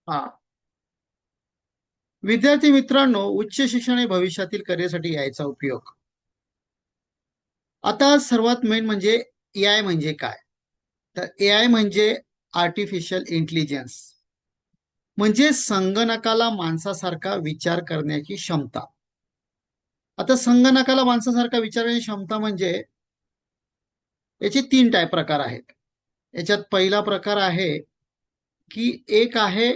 हा. विद्यार्थी मित्रांनो, उच्च शिक्षण हे भविष्यातील करिअरसाठी यायचा उपयोग. आता सर्वात मेन म्हणजे एआय म्हणजे काय? तर एआय म्हणजे आर्टिफिशियल इंटेलिजन्स, म्हणजे संगणकाला माणसासारखा विचार करण्याची क्षमता. आता संगणकाला माणसासारखा विचार करण्याची क्षमता म्हणजे याचे तीन टाईप प्रकार आहेत. याच्यात पहिला प्रकार आहे की एक आहे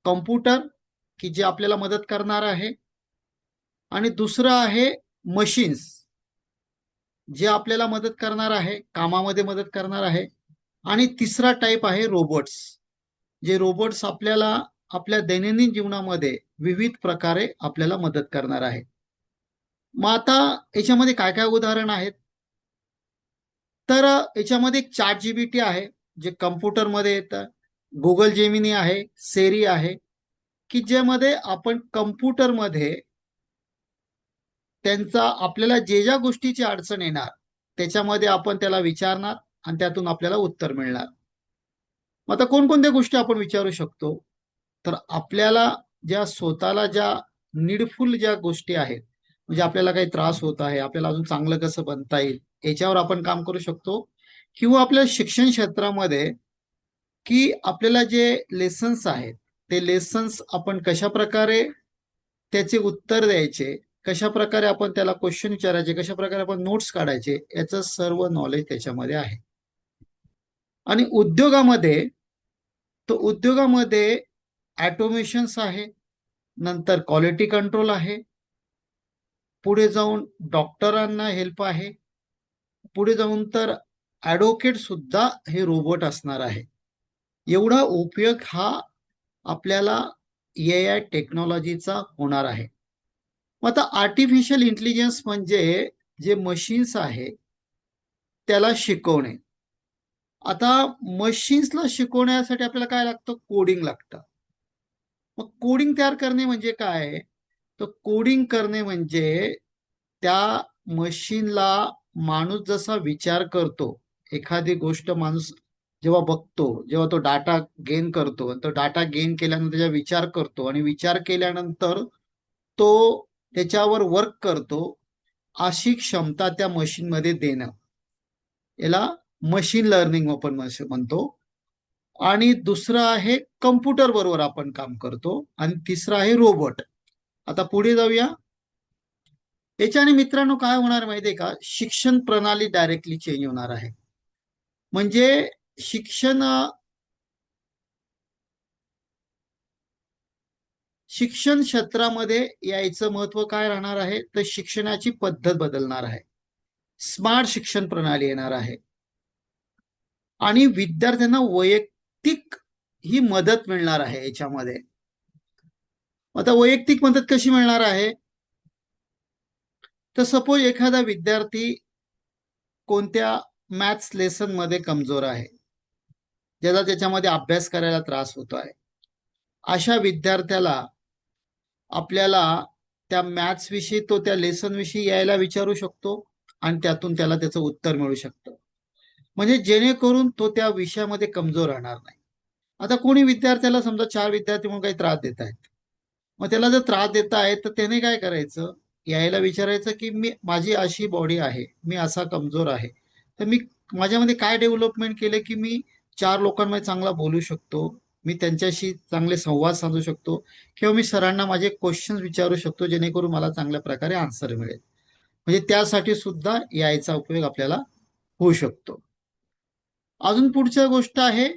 कॉम्प्युटर, की जे आपल्याला मदत करणार आहे, आणि दुसरं आहे मशीन्स, जे आपल्याला मदत करणार आहे, कामामध्ये मदत करणार आहे. आणि तिसरा टाईप आहे रोबोट्स, जे रोबोट्स आपल्याला आपल्या दैनंदिन जीवनामध्ये विविध प्रकारे आपल्याला मदत करणार आहे. मग आता याच्यामध्ये काय काय उदाहरण आहेत? तर याच्यामध्ये एक चॅट जीपीटी आहे, जे कम्प्युटरमध्ये येतं. गुगल जेमिनी आहे, सेरी आहे, की ज्यामध्ये आपण कम्प्युटरमध्ये त्यांचा आपल्याला जे ज्या गोष्टीची अडचण येणार त्याच्यामध्ये आपण त्याला विचारणार आणि त्यातून आपल्याला उत्तर मिळणार. मग आता कोणकोणत्या गोष्टी आपण विचारू शकतो? तर आपल्याला ज्या स्वतःला ज्या नीडफुल ज्या गोष्टी आहेत, म्हणजे आपल्याला काही त्रास होत आहे, आपल्याला अजून चांगलं कसं बनता येईल, याच्यावर आपण काम करू शकतो. किंवा आपल्या शिक्षण क्षेत्रामध्ये, की आपल्याला जे लेसन्स आहेत ते लेसन्स आपण कशा प्रकारे त्याचे उत्तर द्यायचे, कशा प्रकारे आपण त्याला क्वेश्चन विचारायचे, कशा प्रकारे आपण नोट्स काढायचे, याचं सर्व नॉलेज त्याच्यामध्ये आहे. आणि उद्योगामध्ये, तो उद्योगामध्ये ॲटोमेशन्स आहे, नंतर क्वालिटी कंट्रोल आहे, पुढे जाऊन डॉक्टरांना हेल्प आहे, पुढे जाऊन तर ॲडव्होकेट सुद्धा हे रोबोट असणार आहे. एवढा उपयोग हा आपल्याला ए आय टेक्नॉलॉजीचा होणार आहे. मग आता आर्टिफिशियल इंटेलिजन्स म्हणजे जे मशीन्स आहे त्याला शिकवणे. आता मशीन्सला शिकवण्यासाठी आपल्याला काय लागतं? कोडिंग लागतं. मग कोडिंग तयार करणे म्हणजे काय? तर कोडिंग करणे म्हणजे त्या मशीनला माणूस जसा विचार करतो, एखादी गोष्ट माणूस जेव्हा बघतो, जेव्हा तो डाटा गेन करतो, तो डाटा गेन केल्यानंतर त्याचा विचार करतो आणि विचार केल्यानंतर तो त्याच्यावर वर्क करतो, अशी क्षमता त्या मशीनमध्ये देणं, याला मशीन लर्निंग आपण म्हणतो. आणि दुसरं आहे कम्प्युटर बरोबर आपण काम करतो, आणि तिसरं आहे रोबोट. आता पुढे जाऊया. याच्याने मित्रांनो काय होणार माहितीये का? शिक्षण प्रणाली डायरेक्टली चेंज होणार आहे. म्हणजे शिक्षण शिक्षण क्षेत्रामध्ये यायचं महत्व काय राहणार आहे? तर शिक्षणाची पद्धत बदलणार आहे. स्मार्ट शिक्षण प्रणाली येणार आहे, आणि विद्यार्थ्यांना वैयक्तिक ही मदत मिळणार आहे याच्यामध्ये. आता वैयक्तिक मदत कशी मिळणार आहे? तर सपोज एखादा विद्यार्थी कोणत्या मॅथ्स लेसन मध्ये कमजोर आहे, ज्याला त्याच्यामध्ये अभ्यास करायला त्रास होतो आहे, अशा विद्यार्थ्याला आपल्याला त्या मॅथ्स विषयी, तो त्या लेसन विषयी यायला विचारू शकतो, आणि त्यातून त्याला त्याचं उत्तर मिळू शकतं. म्हणजे जेणेकरून तो त्या विषयामध्ये कमजोर राहणार नाही. आता कोणी विद्यार्थ्याला समजा 4 विद्यार्थी म्हणून काही त्रास देत आहेत, मग त्याला जर त्रास देत आहेत तर त्याने काय करायचं? यायला विचारायचं की मी, माझी अशी बॉडी आहे, मी असा कमजोर आहे, तर मी माझ्यामध्ये काय डेव्हलपमेंट केले की मी 4 लोकांमध्ये चांगला बोलू शकतो, मी त्यांच्याशी चांगले संवाद साधू शकतो, किंवा मी सरांना माझे क्वेश्चन्स विचारू शकतो, जेणेकरून मला चांगल्या प्रकारे आन्सर मिळेल. म्हणजे त्यासाठी सुद्धा यायचा उपयोग आपल्याला होऊ शकतो. अजून पुढच्या गोष्ट आहे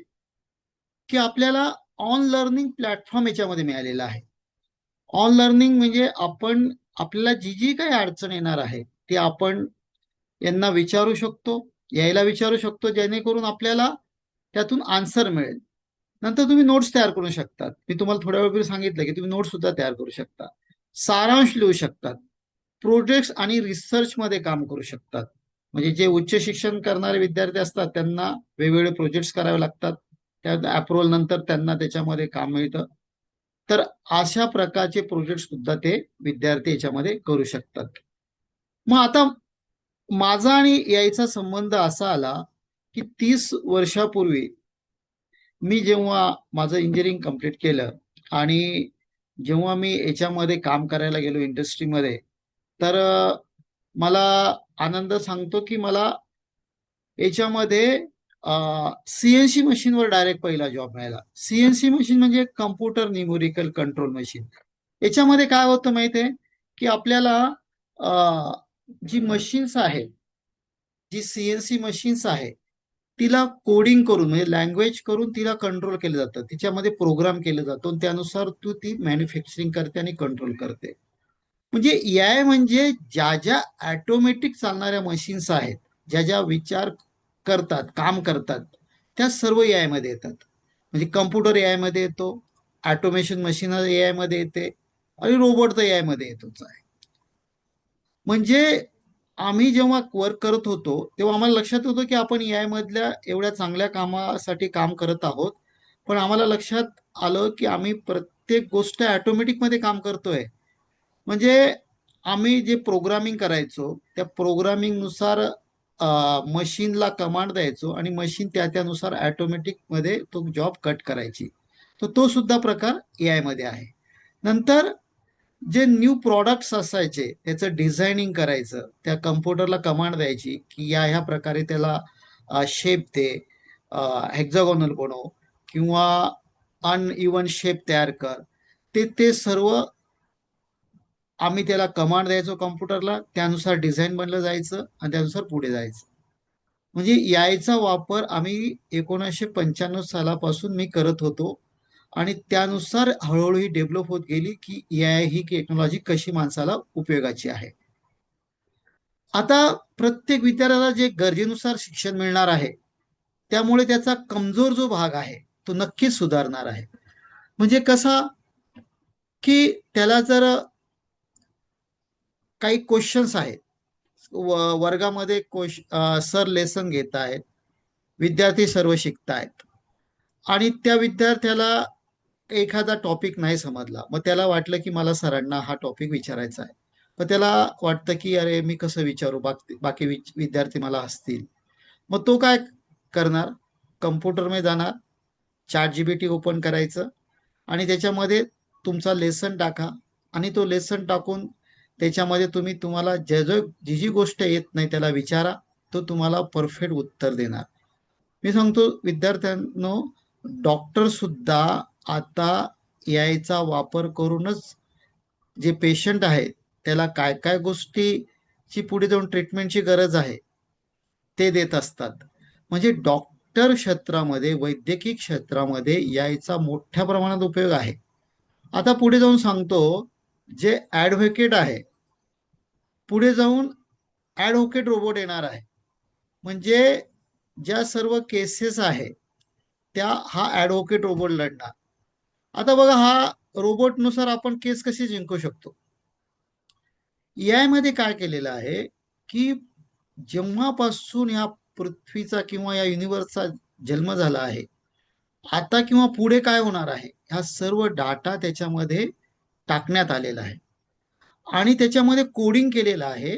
की आपल्याला ऑन लर्निंग प्लॅटफॉर्म याच्यामध्ये मिळालेला आहे. ऑन लर्निंग म्हणजे आपण, आपल्याला जी जी काही अडचण येणार आहे ती आपण यांना विचारू शकतो, यायला विचारू शकतो, जेणेकरून आपल्याला त्यातून आन्सर मिळेल. नंतर तुम्ही नोट्स तयार करू शकतात. मी तुम्हाला थोड्या वेळपूर्वी सांगितलं की तुम्ही नोट्स सुद्धा तयार करू शकता, सारांश लिहू शकतात, प्रोजेक्ट्स आणि रिसर्च मध्ये काम करू शकतात. म्हणजे जे उच्च शिक्षण करणारे विद्यार्थी असतात त्यांना वेगवेगळे प्रोजेक्ट्स करावे लागतात, त्या अप्रुव्हल नंतर त्यांना त्याच्यामध्ये काम मिळतं. तर अशा प्रकारचे प्रोजेक्ट सुद्धा ते विद्यार्थी याच्यामध्ये करू शकतात. मग आता माझा आणि याचा संबंध असा आला की 30 वर्षापूर्वी मी जेव्हा माझं इंजिनिअरिंग कम्प्लीट केलं, आणि जेव्हा मी याच्यामध्ये काम करायला गेलो इंडस्ट्रीमध्ये, तर मला आनंद सांगतो की मला याच्यामध्ये सीएनसी मशीनवर डायरेक्ट पहिला जॉब मिळाला. सीएनसी मशीन म्हणजे कम्प्युटर न्यूमेरिकल कंट्रोल मशीन. याच्यामध्ये काय होतं माहिती आहे की आपल्याला अ, जी मशीन्स आहेत, जी सीएनसी मशीन्स आहे, तिला कोडिंग करून म्हणजे लँग्वेज करून तिला कंट्रोल केलं जातं, तिच्यामध्ये प्रोग्राम केलं जातो आणि त्यानुसार तू ती मॅन्युफॅक्चरिंग करते आणि कंट्रोल करते. म्हणजे एआय म्हणजे ज्या ज्या ऑटोमॅटिक चालणाऱ्या मशीन्स आहेत, ज्या ज्या विचार करतात, काम करतात, त्या सर्व एआय मध्ये येतात. म्हणजे कम्प्युटर एआय मध्ये येतो, ऑटोमेशन मशीन एआय मध्ये येते आणि रोबोट तर एआय मध्ये येतोच आहे. म्हणजे आम्ही जेव्हा वर्क करत होतो तेव्हा आम्हाला लक्षात होतं की आपण एआय मधल्या एवढ्या चांगल्या कामासाठी काम करत आहोत, पण आम्हाला लक्षात आलं की आम्ही प्रत्येक गोष्ट ऑटोमॅटिक मध्ये काम करतोय. म्हणजे आम्ही जे प्रोग्रामिंग करायचो त्या प्रोग्रामिंगनुसार मशीनला कमांड द्यायचो आणि मशीन त्या त्यानुसार ऑटोमॅटिक मध्ये तो जॉब कट करायची. तर तो सुद्धा प्रकार एआय मध्ये आहे. नंतर जे न्यू प्रॉडक्ट्स असायचे त्याचं डिझायनिंग करायचं, त्या कम्प्युटरला कमांड द्यायची की या ह्या प्रकारे त्याला शेप दे, हेक्झागोनल बनव किंवा अनइवन शेप तयार कर. ते ते सर्व आम्ही त्याला कमांड द्यायचो कम्प्युटरला, त्यानुसार डिझाईन बनलं जायचं आणि त्यानुसार पुढे जायचं. म्हणजे यायचा वापर आम्ही 1995 सालापासून मी करत होतो आणि त्यानुसार हळूहळू ही डेव्हलप होत गेली की एआय ही टेक्नॉलॉजी कशी माणसाला उपयोगाची आहे. आता प्रत्येक विद्यार्थ्याला जे गरजेनुसार शिक्षण मिळणार आहे, त्यामुळे त्याचा कमजोर जो भाग आहे तो नक्कीच सुधारणार आहे. म्हणजे कसा की त्याला जर काही क्वेश्चन्स आहेत, वर्गामध्ये सर लेसन घेत आहेत, विद्यार्थी सर्व शिकतायत आणि त्या विद्यार्थ्याला एखादा टॉपिक नाही समजला, मग त्याला वाटलं की मला सरांना हा टॉपिक विचारायचा आहे. पण त्याला वाटतं की अरे मी कसं विचारू, बाकी बाकी विद्यार्थी मला हसतील. मग तो काय करणार, कम्प्युटरमध्ये जाणार, चॅट जीपीटी ओपन करायचं आणि त्याच्यामध्ये तुमचा लेसन टाका आणि तो लेसन टाकून त्याच्यामध्ये तुम्हाला जी जी गोष्ट येत नाही त्याला विचारा, तो तुम्हाला परफेक्ट उत्तर देणार. मी सांगतो विद्यार्थ्यांनो, डॉक्टर सुद्धा आता एआयचा वापर करूनच जे पेशंट आहे त्याला काय काय गोष्टीची पुढे जाऊन ट्रीटमेंटची गरज आहे ते देत असतात. म्हणजे डॉक्टर क्षेत्रामध्ये, वैद्यकीय क्षेत्रामध्ये यायचा मोठ्या प्रमाणात उपयोग आहे. आता पुढे जाऊन सांगतो, जे ॲडव्होकेट आहे, पुढे जाऊन ॲडव्होकेट रोबोट येणार आहे. म्हणजे ज्या सर्व केसेस आहे त्या हा ॲडव्होकेट रोबोट लढणार. आता बघा, हा रोबोटनुसार आपण केस कशी जिंकू शकतो. एआय मध्ये काय केलेलं आहे की जेव्हापासून या पृथ्वीचा किंवा या युनिव्हर्सचा जन्म झाला आहे, आता किंवा पुढे काय होणार आहे, हा सर्व डाटा त्याच्यामध्ये टाकण्यात आलेला आहे आणि त्याच्यामध्ये कोडिंग केलेलं आहे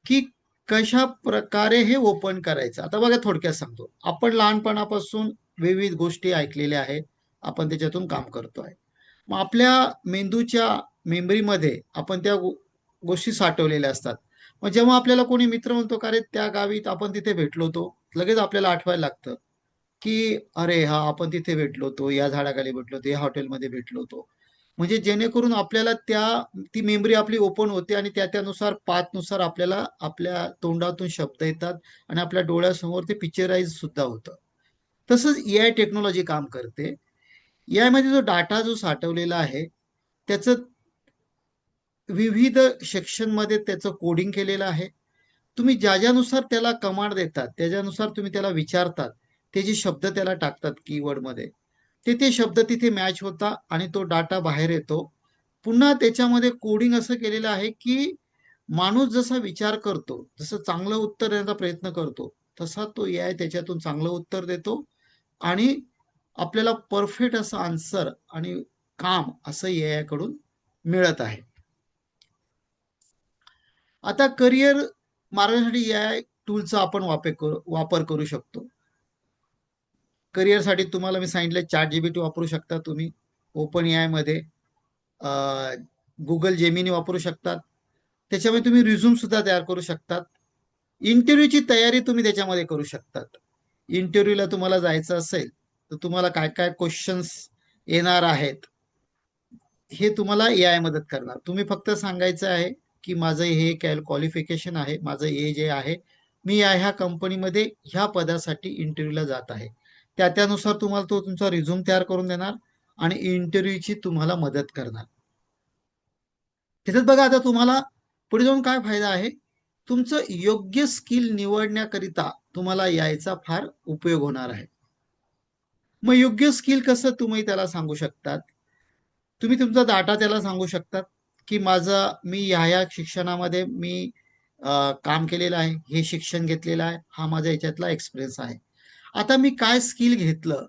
की कशा प्रकारे हे ओपन करायचं. आता बघा, थोडक्यात सांगतो, आपण लहानपणापासून विविध गोष्टी ऐकलेल्या आहेत, आपण त्याच्यातून काम करतो आहे. मग आपल्या मेंदूच्या मेमरीमध्ये आपण त्या गोष्टी साठवलेल्या असतात. मग जेव्हा आपल्याला कोणी मित्र म्हणतो का रे त्या गावीत आपण तिथे भेटलो होतो, लगेच आपल्याला आठवायला लागतं की अरे हा आपण तिथे भेटलो होतो, या झाडाखाली भेटलो होतो, या हॉटेलमध्ये भेटलो होतो. म्हणजे जेणेकरून आपल्याला ती मेमरी आपली ओपन होते आणि त्यानुसार पाथनुसार आपल्याला आपल्या तोंडातून शब्द येतात आणि आपल्या डोळ्यासमोर ते पिक्चराइज सुद्धा होतं. तसंच एआय टेक्नॉलॉजी काम करते. एआय मध्ये जो डाटा जो साठवलेला आहे त्याचं विविध सेक्शनमध्ये त्याचं कोडिंग केलेलं आहे. तुम्ही ज्यानुसार त्याला कमांड देतात त्याच्यानुसार तुम्ही त्याला विचारतात, ते जे शब्द त्याला टाकतात कीवर्डमध्ये, ते शब्द तिथे मॅच होता आणि तो डाटा बाहेर येतो. पुन्हा त्याच्यामध्ये कोडिंग असं केलेलं आहे की माणूस जसा विचार करतो, जसं चांगलं उत्तर देण्याचा प्रयत्न करतो, तसा तो एआय त्याच्यातून चांगलं उत्तर देतो आणि आपल्याला परफेक्ट असं आन्सर आणि काम असं एआय कडून मिळत आहे. आता करिअर मार्गासाठी एआय टूलचा आपण वापर करू शकतो. करिअरसाठी तुम्हाला मी सांगितलं, चॅट जीपीटी वापरू शकता तुम्ही. ओपन ए आय मध्ये गुगल जेमिनी वापरू शकतात. त्याच्यामध्ये तुम्ही रिझ्यूम सुद्धा तयार करू शकतात. इंटरव्ह्यूची तयारी तुम्ही त्याच्यामध्ये करू शकतात. इंटरव्ह्यूला तुम्हाला जायचं असेल तर तुम्हाला काय काय क्वेश्चन्स येणार आहेत हे तुम्हाला ए आय मदत करणार. तुम्ही फक्त सांगायचं आहे की माझं हे क्वालिफिकेशन आहे, माझं हे जे आहे, मी या ह्या कंपनीमध्ये ह्या पदासाठी इंटरव्ह्यूला जात आहे. त्यानुसार तुम्हाला तो तुमचा रिझ्यूम तयार करून देणार आणि इंटरव्ह्यूची तुम्हाला मदत करणार. त्याच्यात बघा आता तुम्हाला पुढे जाऊन काय फायदा आहे, तुमचं योग्य स्किल निवडण्याकरिता तुम्हाला यायचा फार उपयोग होणार आहे. मग योग्य स्किल कसं तुम्ही त्याला सांगू शकतात, तुम्ही तुमचा डाटा त्याला सांगू शकतात की मी ह्या शिक्षणामध्ये मी काम केलेलं आहे, हे शिक्षण घेतलेलं आहे, हा माझा याच्यातला एक्सपिरियन्स आहे. आता मी काय स्किल घेतलं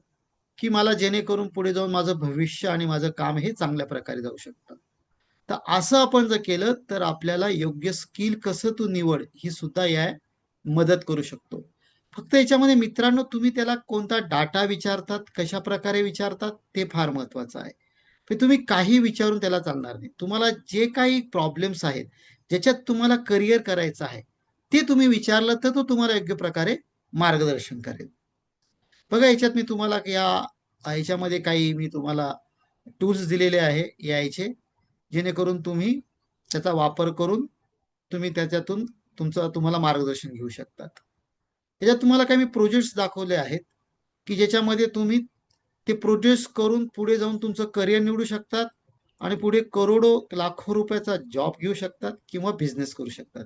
की मला जेणेकरून पुढे जाऊन माझं भविष्य आणि माझं काम हे चांगल्या प्रकारे जाऊ शकतं. तर असं आपण जर केलं तर आपल्याला योग्य स्किल कसं तू निवड ही सुद्धा या मदत करू शकतो. फक्त याच्यामध्ये मित्रांनो तुम्ही त्याला कोणता डाटा विचारतात, कशा प्रकारे विचारतात ते फार महत्वाचं आहे. तुम्ही काही विचारून त्याला चालणार नाही. तुम्हाला जे काही प्रॉब्लेम्स आहेत, ज्याच्यात तुम्हाला करिअर करायचं आहे, ते तुम्ही विचारलं तर तो तुम्हाला योग्य प्रकारे मार्गदर्शन करेल. बघा याच्यात मी तुम्हाला याच्यामध्ये काही मी तुम्हाला टूल्स दिलेले आहे यायचे, जेणेकरून तुम्ही त्याचा वापर करून तुम्ही त्याच्यातून तुम्हाला मार्गदर्शन घेऊ शकतात. त्याच्यात तुम्हाला काही मी प्रोजेक्ट्स दाखवले आहेत की ज्याच्यामध्ये तुम्ही ते प्रोजेक्ट्स करून पुढे जाऊन तुमचं करिअर निवडू शकतात आणि पुढे करोडो लाखो रुपयाचा जॉब घेऊ शकतात किंवा बिझनेस करू शकतात.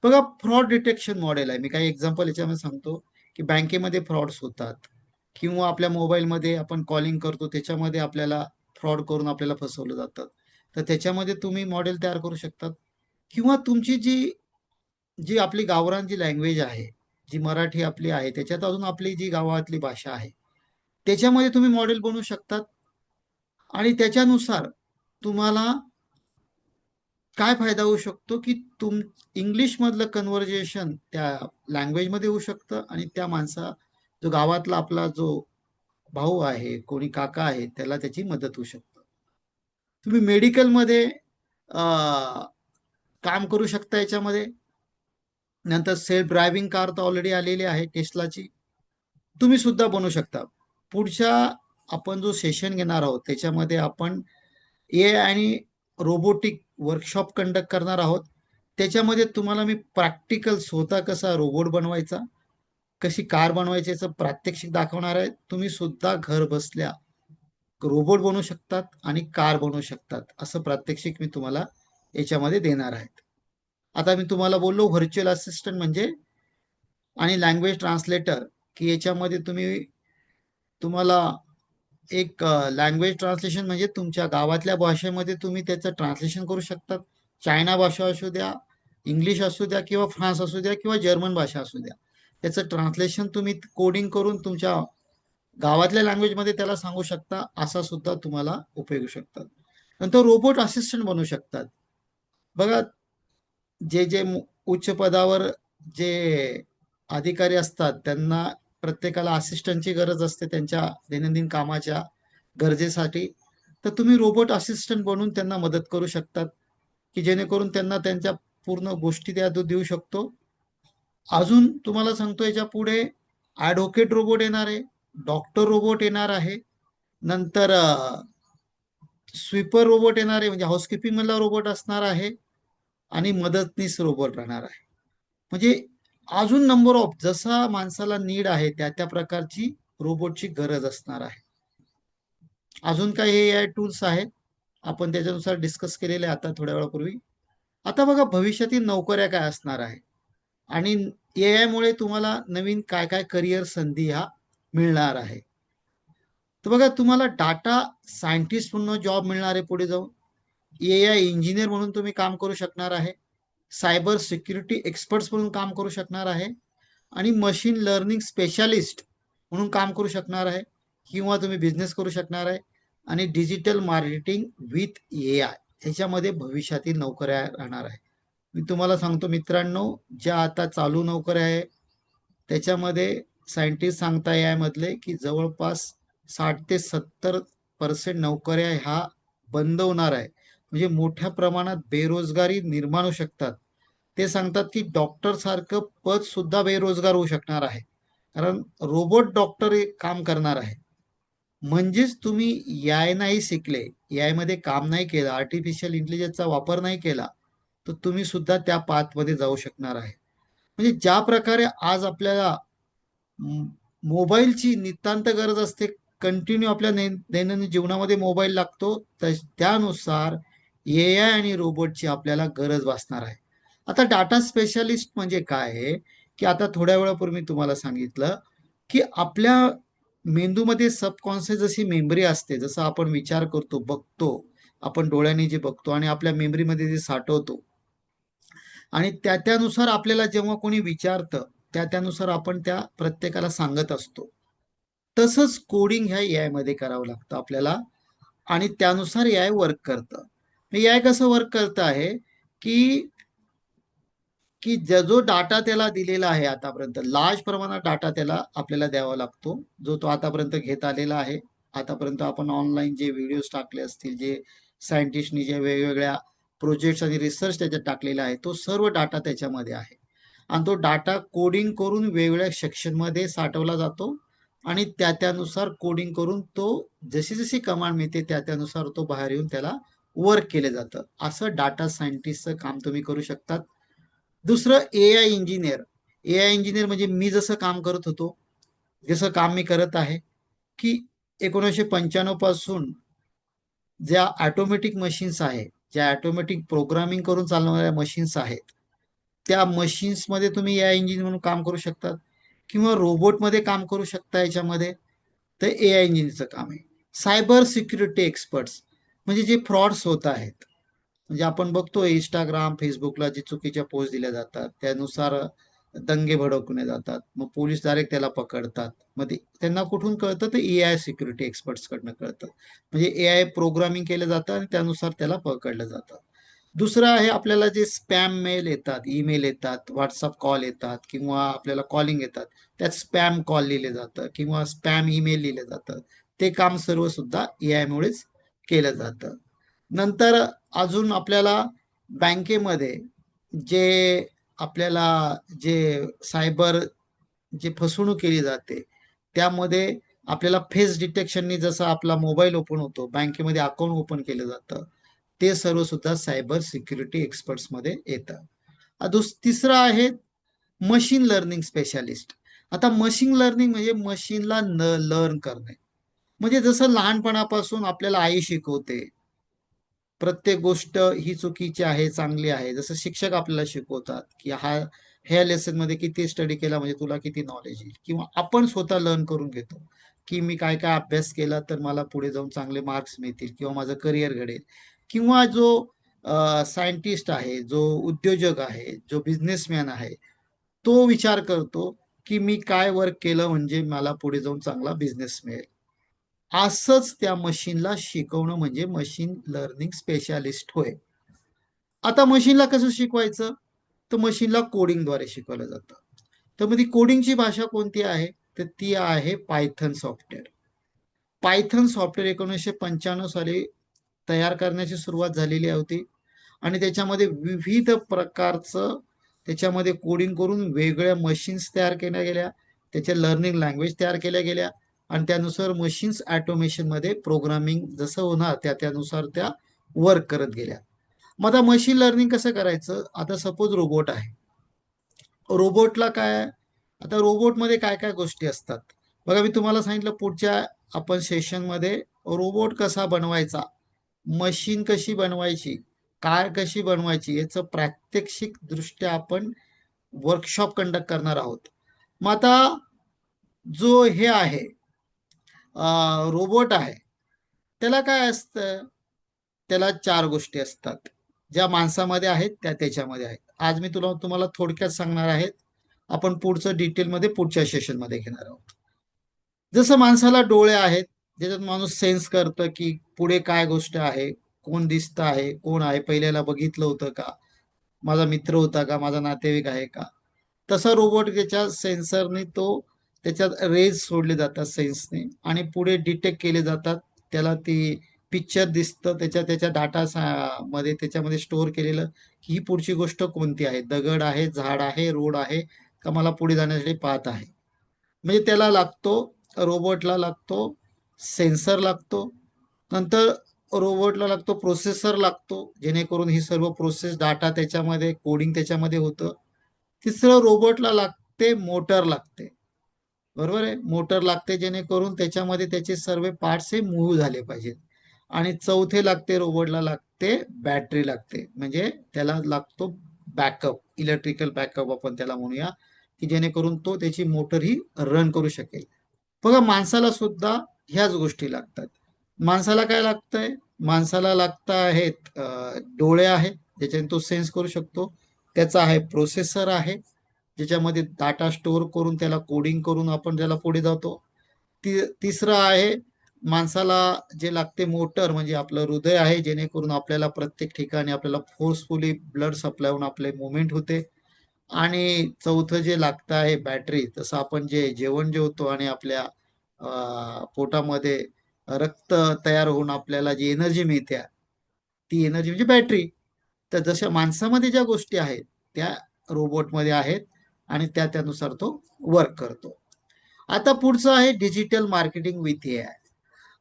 बघा फ्रॉड डिटेक्शन मॉडेल आहे. मी काही एक्झाम्पल याच्यामध्ये सांगतो की बँकेमध्ये फ्रॉड्स होतात किंवा आपल्या मोबाईलमध्ये आपण कॉलिंग करतो त्याच्यामध्ये आपल्याला फ्रॉड करून आपल्याला फसवलं जातं. तर त्याच्यामध्ये तुम्ही मॉडेल तयार करू शकतात किंवा तुमची जी जी आपली गावरान जी लँग्वेज आहे, जी मराठी आपली आहे, त्याच्यात अजून आपली जी गावातली भाषा आहे, त्याच्यामध्ये तुम्ही मॉडेल बनवू शकतात आणि त्याच्यानुसार तुम्हाला काय फायदा होऊ शकतो की इंग्लिश मधलं कन्व्हर्जेशन त्या लँग्वेजमध्ये होऊ शकतं आणि त्या जो गावातला आपला जो भाऊ आहे, कोणी काका आहे, त्याला त्याची मदत होऊ शकते. तुम्ही मेडिकलमध्ये काम करू शकता याच्यामध्ये. नंतर सेल्फ ड्रायव्हिंग कार तर ऑलरेडी आलेली आहे टेस्लाची, तुम्ही सुद्धा बनवू शकता. पुढच्या आपण जो सेशन घेणार आहोत त्याच्यामध्ये आपण ए आणि रोबोटिक वर्कशॉप कंडक्ट करणार आहोत. त्याच्यामध्ये तुम्हाला मी प्रॅक्टिकल स्वतः कसा रोबोट बनवायचा, कशी कार बनवायची याचं प्रात्यक्षिक दाखवणार आहे. तुम्ही सुद्धा घर बसल्या रोबोट बनवू शकतात आणि कार बनवू शकतात असं प्रात्यक्षिक मी तुम्हाला याच्यामध्ये देणार आहे. आता मी तुम्हाला बोललो व्हर्च्युअल असिस्टंट म्हणजे आणि लँग्वेज ट्रान्सलेटर की याच्यामध्ये तुम्हाला एक लँग्वेज ट्रान्सलेशन म्हणजे तुमच्या गावातल्या भाषेमध्ये तुम्ही त्याचं ट्रान्सलेशन करू शकतात. चायना भाषा असू द्या, इंग्लिश असू द्या किंवा फ्रान्स असू द्या किंवा जर्मन भाषा असू द्या, त्याचं ट्रान्सलेशन तुम्ही कोडिंग करून तुमच्या गावातल्या लँग्वेजमध्ये त्याला सांगू शकता. असा सुद्धा तुम्हाला उपयोग होऊ शकतात. नंतर रोबोट असिस्टंट बनवू शकतात. बघा जे उच्च पदावर जे अधिकारी असतात त्यांना प्रत्येकाला असिस्टंटची गरज असते त्यांच्या दैनंदिन कामाच्या गरजेसाठी. तर तुम्ही रोबोट असिस्टंट बनवून त्यांना मदत करू शकतात की जेणेकरून त्यांना त्यांच्या पूर्ण गोष्टी त्या देऊ शकतो. अजून तुम्हाला सांगतो याच्या पुढे ॲडव्होकेट रोबोट येणार आहे, डॉक्टर रोबोट येणार आहे, नंतर स्वीपर रोबोट येणार आहे म्हणजे हाऊसकीपिंग मधला रोबोट असणार आहे आणि मदतनीस रोबोट राहणार आहे. म्हणजे अजून नंबर ऑफ जसा माणसाला नीड आहे त्या प्रकारची रोबोटची गरज असणार आहे. अजून काही AI टूल्स आहेत आपण त्याच्यानुसार डिस्कस केलेले आता थोड्या वेळापूर्वी. आता बघा भविष्यातील नोकऱ्या काय असणार आहे आणि AI मुळे तुम्हाला नवीन काय काय करिअर संधी ह्या मिळणार आहे. तर बघा तुम्हाला डाटा सायंटिस्ट म्हणून जॉब मिळणार आहे पुढे जाऊन. AI इंजिनियर म्हणून तुम्ही काम करू शकणार आहे. सायबर सिक्युरिटी एक्सपर्ट्स म्हणून काम करू शकणार आहे आणि मशीन लर्निंग स्पेशालिस्ट म्हणून काम करू शकणार आहे किंवा तुम्ही बिझनेस करू शकणार आहे आणि डिजिटल मार्केटिंग विथ AI ह्याच्यामध्ये भविष्यातील नोकऱ्या राहणार आहे. मी तुम्हाला सांगतो मित्रांनो, ज्या आता चालू नोकऱ्या आहे त्याच्यामध्ये सायंटिस्ट सांगता AI मधले की जवळपास 60 ते 70 50% नोकऱ्या ह्या बंद होणार आहे. म्हणजे मोठ्या प्रमाणात बेरोजगारी निर्माण होऊ शकतात. ते सांगतात की डॉक्टर सारखं पद सुद्धा बेरोजगार होऊ शकणार आहे. कारण रोबोट डॉक्टर हे काम करणार आहे. म्हणजेच तुम्ही एआय नाही शिकले, एआय मध्ये काम नाही केलं, आर्टिफिशियल इंटेलिजन्सचा वापर नाही केला, तर तुम्ही सुद्धा त्या पाथमध्ये जाऊ शकणार आहे. म्हणजे ज्या प्रकारे आज आपल्याला म- मोबाईलची नितांत गरज असते, कंटिन्यू आपल्या दैनंदिन जीवनामध्ये मोबाईल लागतो, तर त्यानुसार एआय आणि रोबोटची आपल्याला गरज भासणार आहे. आता डाटा स्पेशालिस्ट म्हणजे काय आहे, की आता थोड्या वेळापूर्वी मी तुम्हाला सांगितलं की आपल्या मेंदूमध्ये सबकॉन्शियस जशी मेमरी असते, जसं आपण विचार करतो, बघतो, आपण डोळ्यांनी जे बघतो आणि आपल्या मेमरीमध्ये जे साठवतो, आणि त्यानुसार आपल्याला जेव्हा कोणी विचारतं, त्यानुसार आपण त्या प्रत्येकाला सांगत असतो. तसंच कोडिंग ह्या एआय मध्ये करावं लागतं आपल्याला, आणि त्यानुसार एआय वर्क करतं. एआय कसं वर्क करतं आहे, की की जो डाटा त्याला दिलेला आहे, आतापर्यंत लार्ज प्रमाणात डाटा त्याला आपल्याला द्यावा लागतो, जो तो आतापर्यंत घेत आलेला आहे. आतापर्यंत आपण ऑनलाईन जे व्हिडिओज टाकले असतील, जे सायंटिस्टनी जे वेगवेगळ्या प्रोजेक्ट्स आणि रिसर्च त्याच्यात टाकलेला आहे, तो सर्व डाटा त्याच्यामध्ये आहे. आणि तो डाटा कोडिंग करून वेगवेगळ्या सेक्शनमध्ये साठवला जातो, आणि त्यानुसार कोडिंग करून तो जशी जशी कमांड मिळते त्यानुसार तो बाहेर येऊन त्याला वर्क केलं जातं. असं डाटा सायंटिस्टचं काम तुम्ही करू शकतात. दुसरं एआय इंजिनियर. एआय इंजिनियर म्हणजे मी जसं काम करत होतो, जसं काम मी करत आहे, की 1995 पासून ज्या ऑटोमॅटिक मशीन्स आहेत, ज्या ऑटोमॅटिक प्रोग्रामिंग करून चालणाऱ्या मशीन्स आहेत, त्या मशीन्समध्ये तुम्ही एआय इंजिनियर म्हणून काम करू शकतात, किंवा रोबोटमध्ये काम करू शकता याच्यामध्ये. तर एआय इंजिनियरचं काम आहे. सायबर सिक्युरिटी एक्सपर्ट्स म्हणजे जे फ्रॉड्स होत आहेत, म्हणजे आपण बघतो इंस्टाग्राम, फेसबुकला जे चुकीच्या पोस्ट दिल्या जातात, त्यानुसार दंगे भडकवले जातात, मग पोलीस डायरेक्ट त्याला पकडतात. मग ते त्यांना कुठून कळतं, तर एआय सिक्युरिटी एक्सपर्ट्स कडनं कळतं. म्हणजे एआय प्रोग्रामिंग केलं जातं आणि त्यानुसार त्याला पकडलं जातं. दुसरं आहे, आपल्याला जे स्पॅम मेल येतात, ईमेल येतात, व्हॉट्सअप कॉल येतात, किंवा आपल्याला कॉलिंग येतात, त्यात स्पॅम कॉल लिहिले जातं किंवा स्पॅम ईमेल लिहिलं जातं. ते काम सर्व सुद्धा एआय मुळेच केलं जातं. नंतर अजून आपल्याला बँकेमध्ये जे आपल्याला जे सायबर जे फसवणूक केली जाते, त्यामध्ये आपल्याला फेस डिटेक्शननी जसं आपला मोबाईल ओपन होतो, बँकेमध्ये अकाउंट ओपन केलं जातं, ते सर्व सुद्धा सायबर सिक्युरिटी एक्सपर्ट्स मध्ये येतं. तिसरं आहे मशीन लर्निंग स्पेशालिस्ट. आता मशीन लर्निंग म्हणजे मशीनला लर्न करणे. म्हणजे जसं लहानपणापासून आपल्याला आई शिकवते, प्रत्येक गोष्ट ही चुकीची आहे, चांगली आहे. जसं शिक्षक आपल्याला शिकवतात, की ह्या लेसन मध्ये किती स्टडी केला म्हणजे तुला किती नॉलेज येईल, किंवा आपण स्वतः लर्न करून घेतो, की मी काय काय अभ्यास केला तर मला पुढे जाऊन चांगले मार्क्स मिळतील किंवा माझं करिअर घडेल. किंवा जो सायंटिस्ट आहे, जो उद्योजक आहे, जो बिझनेसमॅन आहे, तो विचार करतो की मी काय वर्क केलं म्हणजे मला पुढे जाऊन चांगला बिझनेस मिळेल. असंच त्या मशीनला शिकवणं म्हणजे मशीन लर्निंग स्पेशालिस्ट होय. आता मशीनला कसं शिकवायचं, तर मशीनला कोडिंगद्वारे शिकवलं जातं. तर मग ती कोडिंगची भाषा कोणती आहे, तर ती आहे पायथन सॉफ्टवेअर. पायथन सॉफ्टवेअर 1995 साली तयार करण्याची सुरुवात झालेली होती, आणि त्याच्यामध्ये विविध प्रकारचं त्याच्यामध्ये कोडिंग करून वेगळ्या मशीन्स तयार केल्या गेल्या, त्याच्या लर्निंग लँग्वेज तयार केल्या गेल्या, आणि त्यानुसार मशीन्स ॲटोमेशनमध्ये प्रोग्रामिंग जसं होणार त्यानुसार त्या वर्क करत गेल्या. मग आता मशीन लर्निंग कसं करायचं, आता सपोज रोबोट आहे. रोबोटला काय, आता रोबोटमध्ये काय काय गोष्टी असतात बघा, मी तुम्हाला सांगितलं पुढच्या आपण सेशनमध्ये रोबोट कसा बनवायचा, मशीन कशी बनवायची, कार कशी बनवायची, याचं प्रात्यक्षिक दृष्ट्या आपण वर्कशॉप कंडक्ट करणार आहोत. मग आता जो हे आहे रोबोट आहे, त्याला काय असतं, त्याला चार गोष्टी असतात, ज्या माणसामध्ये आहेत त्या त्याच्यामध्ये आहेत. आज मी तुम्हाला थोडक्यात सांगणार आहेत, आपण पुढचं डिटेलमध्ये पुढच्या सेशनमध्ये घेणार आहोत. जसं माणसाला डोळे आहेत, ज्याच्यात माणूस सेन्स करतं की पुढे काय गोष्ट आहे, कोण दिसतं आहे, कोण आहे, पहिल्याला बघितलं होतं का, माझा मित्र होता का, माझा नातेवाईक आहे का. तसा रोबोट त्याच्या सेन्सरने तो त्याच्यात रेज सोडले जातात सेन्सने, आणि पुढे डिटेक्ट केले जातात त्याला ती पिक्चर दिसतं, त्याच्या डाटा मध्ये त्याच्यामध्ये स्टोअर केलेलं की ही पुढची गोष्ट कोणती आहे, दगड आहे, झाड आहे, रोड आहे, का मला पुढे जाण्यासाठी पाहत आहे. म्हणजे त्याला लागतो, रोबोटला लागतो सेन्सर लागतो, नंतर रोबोटला लागतो प्रोसेसर लागतो, जेणेकरून ही सर्व प्रोसेस डाटा त्याच्यामध्ये कोडिंग त्याच्यामध्ये होतं. तिसरं रोबोटला लागते मोटर लागते, बरोबर आहे, मोटर लागते जेणेकरून त्याच्यामध्ये त्याचे सर्व पार्ट्स हे मूव्ह झाले पाहिजेत. आणि चौथे लागते रोबोटला लागते बॅटरी लागते, म्हणजे त्याला लागतो बॅकअप, इलेक्ट्रिकल बॅकअप आपण त्याला म्हणूया, की जेणेकरून तो त्याची मोटर ही रन करू शकेल. बघा माणसाला सुद्धा ह्याच गोष्टी लागतात. माणसाला काय लागतंय, माणसाला लागत आहेत डोळे आहेत, ज्याच्याने तो सेन्स करू शकतो. त्याचा आहे प्रोसेसर आहे, ज्याच्यामध्ये डाटा स्टोअर करून त्याला कोडिंग करून आपण त्याला पुढे जातो. तिसरं आहे माणसाला जे लागते मोटर, म्हणजे आपलं हृदय आहे, जेणेकरून आपल्याला प्रत्येक ठिकाणी आपल्याला फोर्सफुली ब्लड सप्लाय होऊन आपले मुवमेंट होते. आणि चौथं जे लागतं आहे बॅटरी, तसं आपण जे जेवण जेवतो आणि आपल्या पोटामध्ये रक्त तयार होऊन आपल्याला जी एनर्जी मिळते, ती एनर्जी म्हणजे बॅटरी. तर जशा माणसामध्ये ज्या गोष्टी आहेत त्या रोबोटमध्ये आहेत आणि त्यानुसार तो वर्क करतो. आता पुढचं आहे डिजिटल मार्केटिंग विथ AI.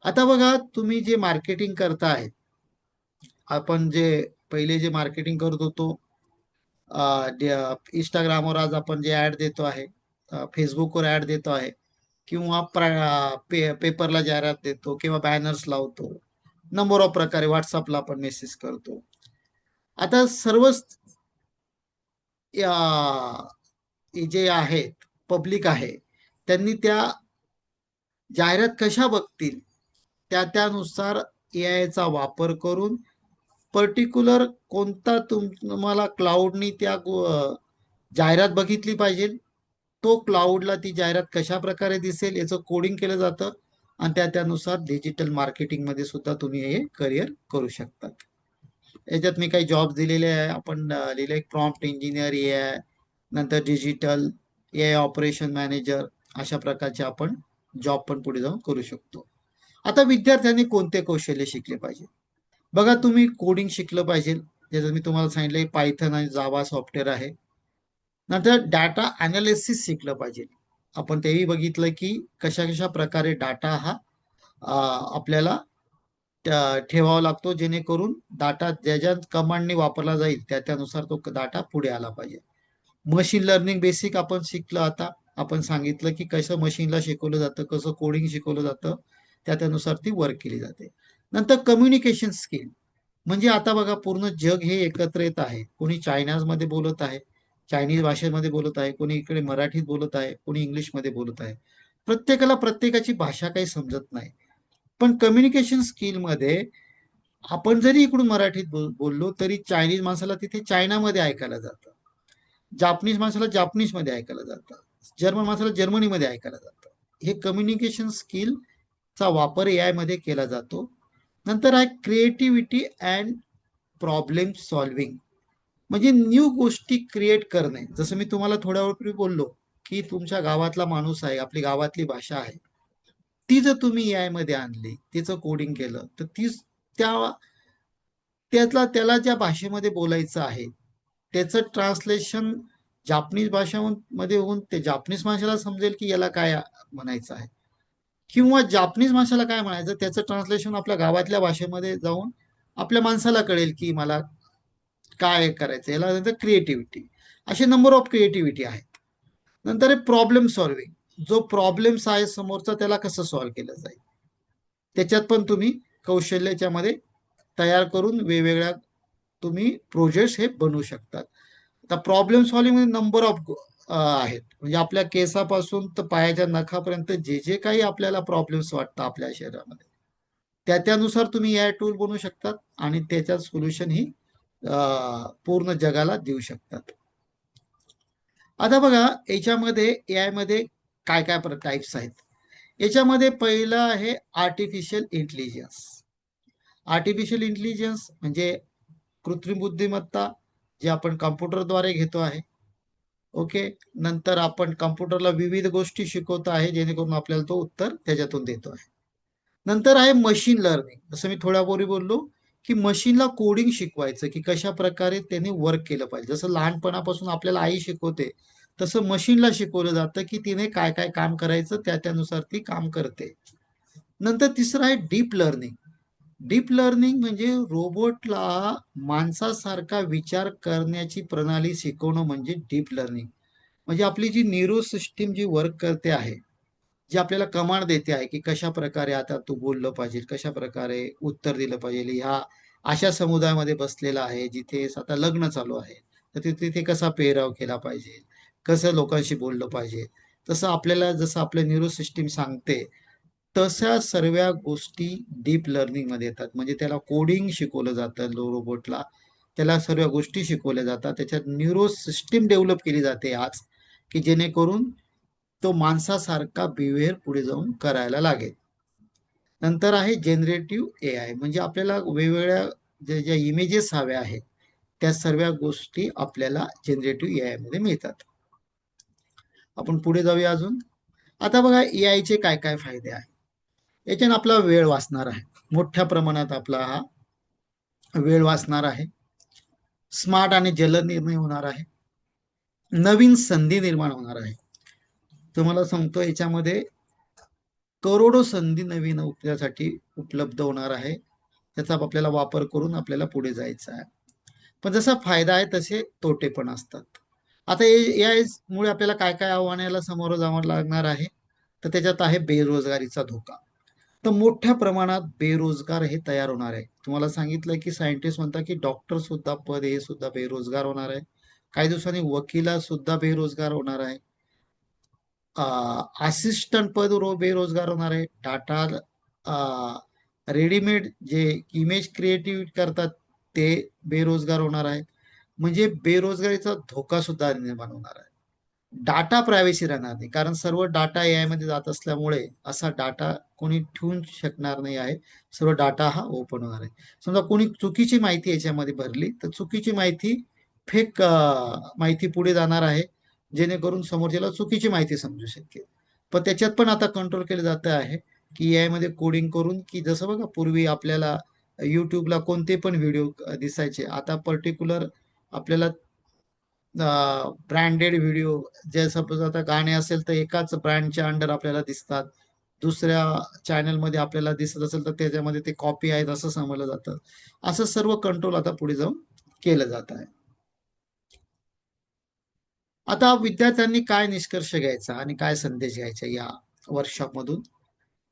आता बघा तुम्ही जे मार्केटिंग करताय, आपण जे पहिले जे मार्केटिंग करत होतो, इंस्टाग्रामवर आज आपण जे ऍड देतो आहे, फेसबुकवर ऍड देतो आहे, किंवा पेपरला जाहिरात देतो किंवा बॅनर्स लावतो, नंबर ऑफ प्रकारे व्हॉट्सअपला आपण मेसेज करतो. आता सर्वच जे आहेत पब्लिक आहे, त्यांनी त्या जाहिरात कशा बघतील, त्यानुसार AI चा वापर करून पर्टिक्युलर कोणता तुम्हाला क्लाउडनी त्या जाहिरात बघितली पाहिजे, तो क्लाउडला ती जाहिरात कशा प्रकारे दिसेल याचं कोडिंग केलं जातं. आणि त्यानुसार डिजिटल मार्केटिंगमध्ये सुद्धा तुम्ही हे करिअर करू शकतात. याच्यात मी काही जॉब दिलेले आहे, आपण लिहिले प्रॉम्प्ट इंजिनियर AI, नंतर डिजिटल AI ऑपरेशन मॅनेजर, अशा प्रकारचे आपण जॉब पण पुढे जाऊन करू शकतो. आता विद्यार्थ्यांनी कोणते कौशल्य शिकले पाहिजे? बघा तुम्ही कोडिंग शिकलं पाहिजे, जसं मी तुम्हाला सांगितलं पायथन आणि जावा सॉफ्टवेअर आहे. नंतर डाटा अनालिसिस शिकलं पाहिजे. आपण तेही बघितलं की कशा कशा प्रकारे डाटा हा आपल्याला ठेवावा लागतो, जेणेकरून डाटा ज्या ज्या कमांडने वापरला जाईल त्यानुसार तो डाटा पुढे आला पाहिजे. मशीन लर्निंग बेसिक आपण शिकलं. आता आपण सांगितलं की कसं मशीनला शिकवलं जातं, कसं कोडिंग शिकवलं जातं, त्यानुसार ती वर्क केली जाते. नंतर कम्युनिकेशन स्किल, म्हणजे आता बघा पूर्ण जग हे एकत्र येत आहे. कोणी चायनामध्ये बोलत आहे, चायनीज भाषेमध्ये बोलत आहे, कोणी इकडे मराठीत बोलत आहे, कोणी इंग्लिशमध्ये बोलत आहे. प्रत्येकाला प्रत्येकाची भाषा काही समजत नाही. पण कम्युनिकेशन स्किलमध्ये आपण जरी इकडून मराठीत बोललो तरी चायनीज माणसाला तिथे चायनामध्ये ऐकायला जातं, जापनीज माणसाला जापनीजमध्ये ऐकायला जातं, जर्मन माणसाला जर्मनीमध्ये ऐकायला जातं. हे कम्युनिकेशन स्किलचा वापर AI मध्ये केला जातो. नंतर आहे क्रिएटिव्हिटी अँड प्रॉब्लेम सॉल्व्हिंग, म्हणजे न्यू गोष्टी क्रिएट करणे. जसं मी तुम्हाला थोड्या वेळपूर्वी बोललो की तुमच्या गावातला माणूस आहे, आपली गावातली भाषा आहे, ती जर तुम्ही AI मध्ये आणली, तिचं कोडिंग केलं, तर तीच त्या त्याला ज्या भाषेमध्ये बोलायचं आहे त्याचं ट्रान्सलेशन जापनीज भाषामध्ये होऊन ते जापनीज भाषेला समजेल की याला काय म्हणायचं आहे, किंवा जापनीज भाषेला काय म्हणायचं त्याचं ट्रान्सलेशन आपल्या गावातल्या भाषेमध्ये जाऊन आपल्या माणसाला कळेल की मला काय करायचं. याला नंतर क्रिएटिव्हिटी, असे नंबर ऑफ क्रिएटिव्हिटी आहेत. नंतर आहे प्रॉब्लेम सॉल्व्हिंग, जो प्रॉब्लेम्स आहे समोरचा त्याला कसं सॉल्व्ह केलं जाईल, त्याच्यात पण तुम्ही कौशल्याच्यामध्ये तयार करून वेगवेगळ्या तुम्ही प्रोजेक्ट्स हे बनवू शकतात. आता प्रॉब्लेम सॉल्व्हिंग मध्ये नंबर ऑफ आहेत, म्हणजे आपल्या केसापासून तर पायाच्या नखापर्यंत जे जे काही आपल्याला प्रॉब्लेम्स वाटतात आपल्या शरीरामध्ये, त्यानुसार तुम्ही AI टूल बनवू शकतात आणि त्याच्यात सोल्युशन ही पूर्ण जगाला देऊ शकतात. आता बघा याच्यामध्ये AI मध्ये काय काय टाईप्स आहेत. याच्यामध्ये पहिलं आहे आर्टिफिशियल इंटेलिजन्स. आर्टिफिशियल इंटेलिजन्स म्हणजे कृत्रिम बुद्धिमत्ता, जे आपण कम्प्युटरद्वारे घेतो आहे. ओके. नंतर आपण कम्प्युटरला विविध गोष्टी शिकवतो आहे, जेणेकरून आपल्याला तो उत्तर त्याच्यातून देतो आहे. नंतर आहे मशीन लर्निंग. जसं मी थोड्यापूर्वी बोललो की मशीनला कोडिंग शिकवायचं, की कशा प्रकारे त्याने वर्क केलं पाहिजे. जसं लहानपणापासून आपल्याला आई शिकवते, तसं मशीनला शिकवलं जातं की तिने काय काय काम करायचं, त्यानुसार ती काम करते. नंतर तिसरं आहे डीप लर्निंग. डीप लर्निंग म्हणजे रोबोटला माणसासारखा विचार करण्याची प्रणाली शिकवणं म्हणजे डीप लर्निंग. म्हणजे आपली जी न्यूरो सिस्टीम जी वर्क करते आहे, जी आपल्याला कमांड देते आहे, की कशा प्रकारे आता तू बोललं पाहिजे, कशा प्रकारे उत्तर दिलं पाहिजे. ह्या अशा समुदायामध्ये बसलेला आहे, जिथे आता लग्न चालू आहे. तर तिथे कसा पेहराव केला पाहिजे, कसं लोकांशी बोललं पाहिजे. तसं आपल्याला जसं आपलं न्यूरो सिस्टीम सांगते, तशा सर्व गोष्टी डीप लर्निंगमध्ये येतात. म्हणजे त्याला कोडिंग शिकवलं जातं रोबोटला. त्याला सर्व गोष्टी शिकवल्या जातात. त्याच्यात न्यूरो सिस्टीम डेव्हलप केली जाते आज, की जेणेकरून तो माणसासारखा बिहेवियर पुढे जाऊन करायला लागेल. नंतर आहे जनरेटिव्ह ए आय. म्हणजे आपल्याला वेगवेगळ्या ज्या ज्या इमेजेस हव्या आहेत, त्या सर्व गोष्टी आपल्याला जनरेटिव्ह ए आय मध्ये मिळतात. आपण पुढे जाऊया अजून. आता बघा ए आय चे काय काय फायदे आहेत. याच्याने आपला वेळ वाचणार आहे. मोठ्या प्रमाणात आपला हा वेळ वाचणार आहे. स्मार्ट आणि जलद निर्णय होणार आहे. नवीन संधी निर्माण होणार आहे. तुम्हाला सांगतो याच्यामध्ये करोडो संधी नवीन उपल्यासाठी उपलब्ध होणार आहे. त्याचा आपल्याला वापर करून आपल्याला पुढे जायचं आहे. पण जसा फायदा आहे तसे तोटे पण असतात. आता या मुळे आपल्याला काय काय आव्हानाला सामोरं जावं लागणार आहे, तर त्याच्यात आहे बेरोजगारीचा धोका. तर मोठ्या प्रमाणात बेरोजगार हे तयार होणार आहे. तुम्हाला सांगितलं की सायंटिस्ट म्हणतात की डॉक्टर सुद्धा पद हे सुद्धा बेरोजगार होणार आहे. काही दिवसांनी वकिला सुद्धा बेरोजगार होणार आहे. असिस्टंट पद बेरोजगार होणार आहे. टाटा रेडीमेड जे इमेज क्रिएटिव्ह करतात ते बेरोजगार होणार आहे. म्हणजे बेरोजगारीचा धोका सुद्धा निर्माण होणार आहे. डाटा प्रायव्हसी राहणार नाही, कारण सर्व डाटा एआय मध्ये जात असल्यामुळे असा डाटा कोणी ठेवू शकणार नाही आहे. सर्व डाटा हा ओपन होणार आहे. समजा कोणी चुकीची माहिती याच्यामध्ये भरली तर चुकीची माहिती फेक माहिती पुढे जाणार आहे, जेणेकरून समोरच्याला चुकीची माहिती समजू शकेल. पण त्याच्यात पण आता कंट्रोल केलं जात आहे, की एआय मध्ये कोडिंग करून, की जसं बघा पूर्वी आपल्याला युट्यूबला कोणते पण व्हिडिओ दिसायचे, आता पर्टिक्युलर आपल्याला ब्रँडेड व्हिडिओ, जे सपोज आता गाणे असेल तर एकाच ब्रँडच्या अंडर आपल्याला दिसतात. दुसऱ्या चॅनलमध्ये आपल्याला दिसत असेल तर त्याच्यामध्ये ते कॉपी आहेत असं समजलं जातं. असं सर्व कंट्रोल आता पुढे जाऊन केलं जात आहे. आता विद्यार्थ्यांनी काय निष्कर्ष घ्यायचा आणि काय संदेश घ्यायचा या वर्कशॉपमधून?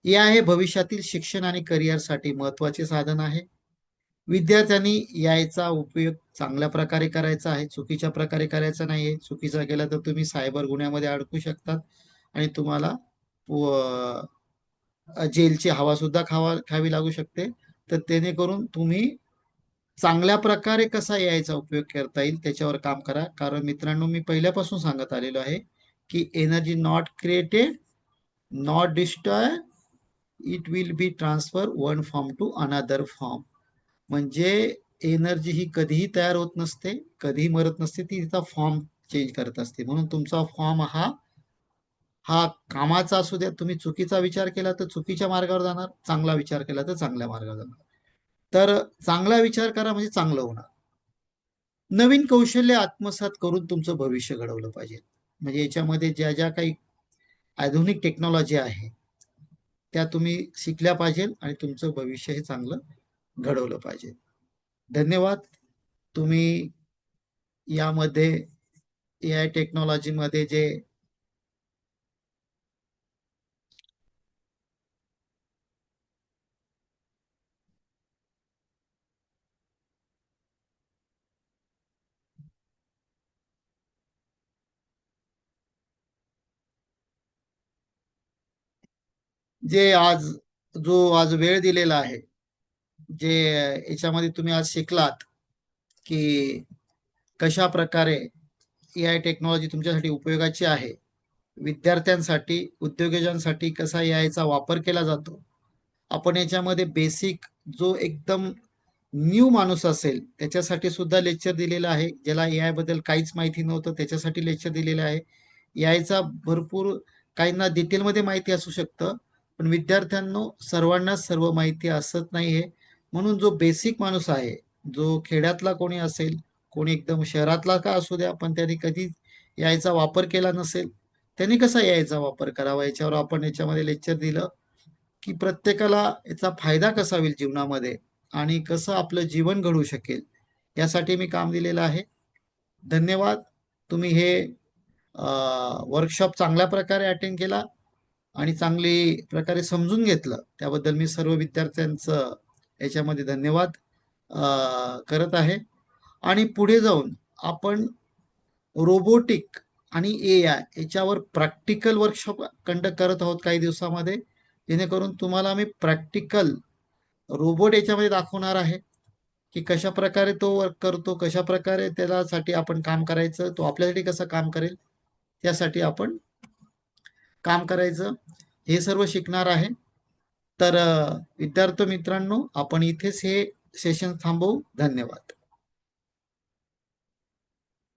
हे आहे भविष्यातील शिक्षण आणि करिअरसाठी महत्वाचे साधन आहे. विद्यार्थ्यांनी याचा उपयोग चांगल्या प्रकारे करायचा आहे, चुकीच्या प्रकारे करायचा नाहीये. चुकीचा केला तर तुम्ही सायबर गुन्ह्यामध्ये अडकू शकतात आणि तुम्हाला जेलची हवा सुद्धा खावी लागू शकते. तर जेणेकरून तुम्ही चांगल्या प्रकारे कसा यायचा उपयोग करता येईल त्याच्यावर काम करा. कारण मित्रांनो, मी पहिल्यापासून सांगत आलेलो आहे की energy not created, not destroy, it will be transfer one form to another form. म्हणजे एनर्जी ही कधीही तयार होत नसते, कधीही मरत नसते, ती तिचा फॉर्म चेंज करत असते. म्हणून तुमचा फॉर्म हा हा कामाचा असू द्या. तुम्ही चुकीचा विचार केला तर चुकीच्या मार्गावर जाणार, चांगला विचार केला तर चांगल्या मार्गावर जाणार. तर चांगला विचार करा म्हणजे चांगलं होणार. नवीन कौशल्य आत्मसात करून तुमचं भविष्य घडवलं पाहिजे. म्हणजे याच्यामध्ये ज्या ज्या काही आधुनिक टेक्नॉलॉजी आहे त्या तुम्ही शिकल्या पाहिजे आणि तुमचं भविष्य हे चांगलं घडवलं पाहिजे. धन्यवाद. तुम्ही यामध्ये एआय टेक्नॉलॉजीमध्ये जे आज आज वेळ दिलेला आहे, जे याच्यामध्ये तुम्ही आज शिकलात की कशा प्रकारे एआय टेक्नॉलॉजी तुमच्यासाठी उपयोगाची आहे, विद्यार्थ्यांसाठी उद्योजकांसाठी कसा एआयचा वापर केला जातो. आपण याच्यामध्ये बेसिक जो एकदम न्यू माणूस असेल त्याच्यासाठी सुद्धा लेक्चर दिलेलं आहे. ज्याला एआय बद्दल काहीच माहिती नव्हतं त्याच्यासाठी लेक्चर दिलेलं आहे. एआयचा भरपूर काहींना डिटेलमध्ये माहिती असू शकतं, पण विद्यार्थ्यांनो, सर्वांनाच सर्व माहिती असत नाहीये. म्हणून जो बेसिक माणूस आहे, जो खेड्यातला कोणी असेल, कोणी एकदम शहरातला का असू द्या, पण त्यांनी कधी यायचा वापर केला नसेल, त्यांनी कसा यायचा वापर करावा याच्यावर आपण याच्यामध्ये लेक्चर दिलं, की प्रत्येकाला याचा फायदा कसा होईल जीवनामध्ये आणि कसं आपलं जीवन घडू शकेल, यासाठी मी काम दिलेलं आहे. धन्यवाद. तुम्ही हे वर्कशॉप चांगल्या प्रकारे अटेंड केला आणि चांगली प्रकारे समजून घेतलं, त्याबद्दल मी सर्व विद्यार्थ्यांचं याच्यामध्ये धन्यवाद करत आहे. आणि पुढे जाऊन आपण रोबोटिक आणि AI याच्यावर प्रॅक्टिकल वर्कशॉप कंडक्ट करत आहोत काही दिवसामध्ये, जेणेकरून तुम्हाला मी प्रॅक्टिकल रोबोट याच्यामध्ये दाखवणार आहे, की कशा प्रकारे तो वर्क करतो, कशा प्रकारे त्याच्यासाठी आपण काम करायचं, तो आपल्यासाठी कसं काम करेल, त्यासाठी आपण काम करायचं, हे सर्व शिकणार आहे. तर विद्यार्थी मित्रांनो, आपण इथेच हे सेशन थांबवू. धन्यवाद.